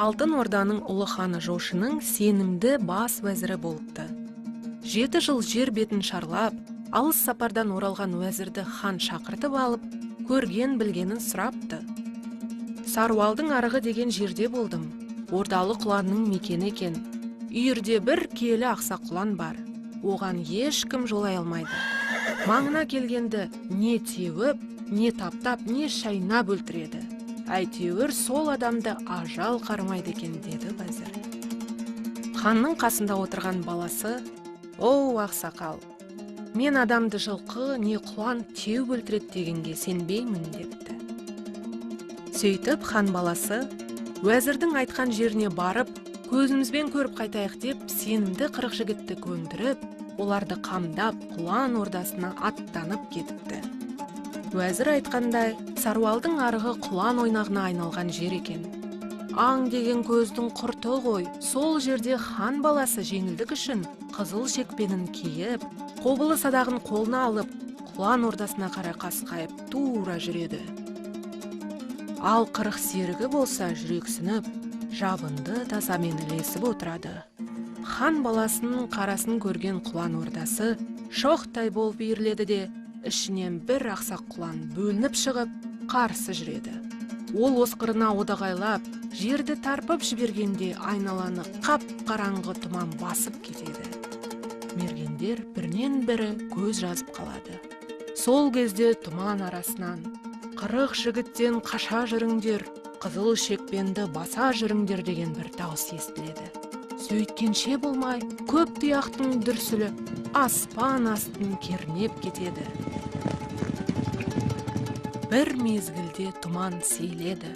Алтын Орданың ұлы ханы Жошының сенімді бас уәзірі болыпты. 7 жыл жер бетін шарлап, алыс сапардан оралған уәзірді хан шақыртып алып, көрген білгенін сұрапты. Саруалдың арығы деген жерде болдым. Ордалы құланның мекені екен. Үйірде бір келі ақсақ құлан бар. Оған ешкім жолай алмайды. Маңына келгенді не теуіп, не таптап, не шайнап өлтіреді. Әйтеуір сол адамды ажал қармайды екен, деді уәзір. Ханның қасында отырған баласы: «Оу, ақсақал, мен адамды жылқы не құлан теуіп өлтіреді дегенге сенбеймін», депті. Сөйтіп хан баласы уәзірдің айтқан жеріне барып, көзімізбен көріп қайтайық деп, сенімді 40 жігітті көндіріп, оларды қамдап, құлан ордасына аттанып кетіпті. Уәзір айтқандай, Саруалдың арығы құлан ойнағына айналған жер екен. Аң деген көздің құрты ғой. Сол жерде хан баласы жеңілдік үшін қызыл шекпенін киіп, қобылы садағын қолына алып, құлан ордасына қарай қасқайып тура жүреді. Ал 40 серігі болса жүрексініп, жабынды тазамен ілесіп отырады. Хан баласының қарасын көрген құлан ордасы шоқтай болып үйіріледі де, ішінен бір ақсақ құлан бөлініп шығып, қарсы жүреді. Ол осқырына одағайлап, жерді тарпып жібергенде айналаны қап-қараңғы тұман басып кетеді. Мергендер бірінен бірі көз жазып қалады. Сол кезде тұман арасынан: «40 жігіттен қаша жүріңдер, қызыл шекпенді баса жүріңдер» деген бір дауыс естіледі. Сөйткенше болмай, көп тұяқтың дүрсілі аспан астын кернеп кетеді. Бір мезгілде тұман сейледі.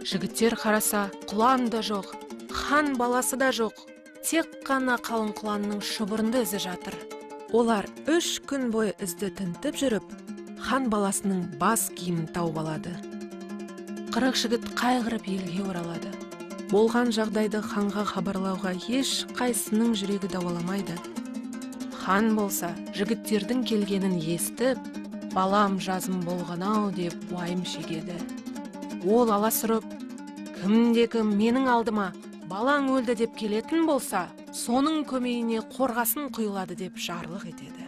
Жігіттер қараса, құлан да жоқ, хан баласы да жоқ. Тек қана қалың құланның шұбырынды ізі жатыр. Олар 3 күн бойы ізді тінтіп жүріп, хан баласының бас киімін тауып алады. 40 жігіт қайғырып елге оралады. Болған жағдайды ханға хабарлауға еш қайсының жүрегі дауаламайды. Хан болса, жігіттердің келгенін естіп, «Балам жазым болған-ау» деп уайым шегеді. Ол аласұрып: «Кімде-кім менің алдыма балаң өлді деп келетін болса, соның көмейіне қорғасын құйылады» деп жарлық етеді.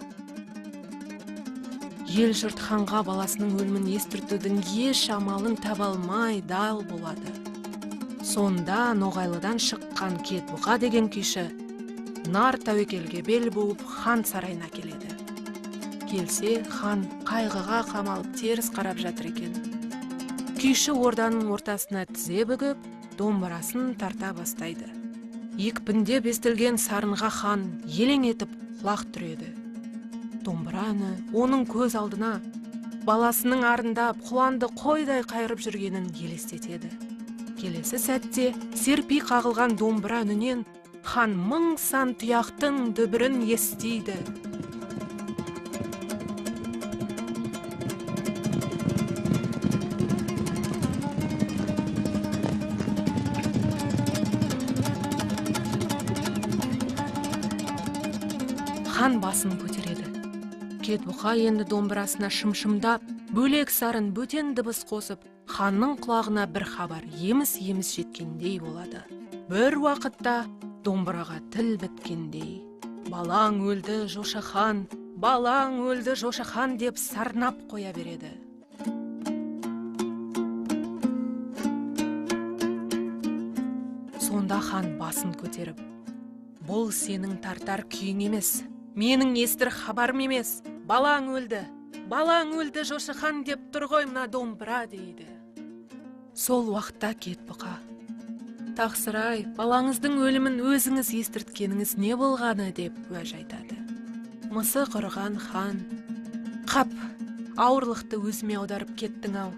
Ел жұрт ханға баласының өлімін естіртудің еш амалын таба алмай дал болады. Сонда Ноғайлыдан шыққан Кетбұқа деген күйші нар тәуекелге бел буып хан сарайына келеді. Келсе, хан қайғыға қамалып теріс қарап жатыр екен. Күйші орданың ортасына тізе бүгіп, домбырасын тарта бастайды. Екпіндеп естілген сарынға хан елең етіп құлақ түреді. Домбыра үні оның көз алдына баласының арындап, құланды қойдай қайырып жүргенін елестетеді. Келесі сәтте серпи қағылған домбыра үнінен хан мың сан тұяқтың дүбірін естиді. Хан басын көтереді. Кетбұқа енді домбырасына шымшымдап, бөлек сарын бөтен дыбыс қосып, ханның құлағына бір хабар еміс-еміс жеткендей болады. Бір уақытта домбыраға тіл біткендей: «Балаң өлді, Жошы хан, балаң өлді, Жошы хан» деп сарнап қоя береді. Сонда хан басын көтеріп: «Бұл сенің тартар күйің емес, менің естір хабарым емес. Балаң өлді, Жошы хан деп тұр ғой мына домбыра» дейді. Сол уақытта Кетбұқа: «Тақсыр-ай, балаңыздың өлімін өзіңіз естірткеніңіз не болғаны?» деп уәж айтады. Мысы құрыған хан: «Қап, ауырлықты өзіме аударып кеттің-ау.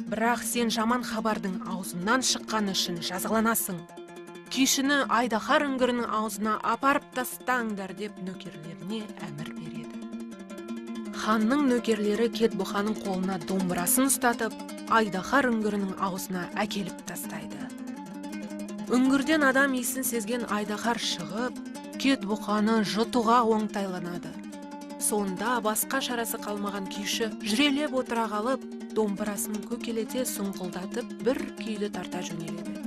Бірақ сен жаман хабардың аузымнан шыққаны үшін жазаланасың. Күйшіні Айдаһар үңгірінің аузына апарып тастаңдар» деп нөкерлеріне әмір береді. Ханның нөкерлері Кетбұқаның қолына домбырасын ұстатып, Айдаһар үңгірінің аузына әкеліп тастайды. Үңгірден адам иісін сезген Айдаһар шығып, Кетбұқаны жұтуға оңтайланады. Сонда басқа шарасы қалмаған күйші жүрелеп отыра қалып, домбырасын көкелете сұңқылдатып бір күйді тарта жөнеледі.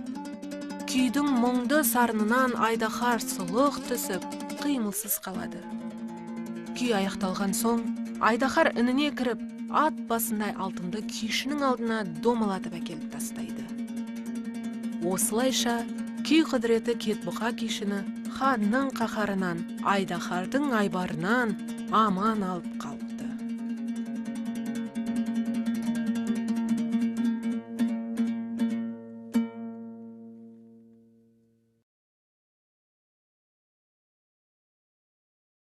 күйдің мұңды сарынынан Айдахар сұлық түсіп, қимылсыз қалады. Күй аяқталған соң, Айдахар ініне кіріп, ат басындай алтынды күйшінің алдына домалатып әкеліп тастайды. Осылайша, күй құдіреті Кетбұқа күйшіні ханның қаһарынан, Айдахардың айбарынан аман алып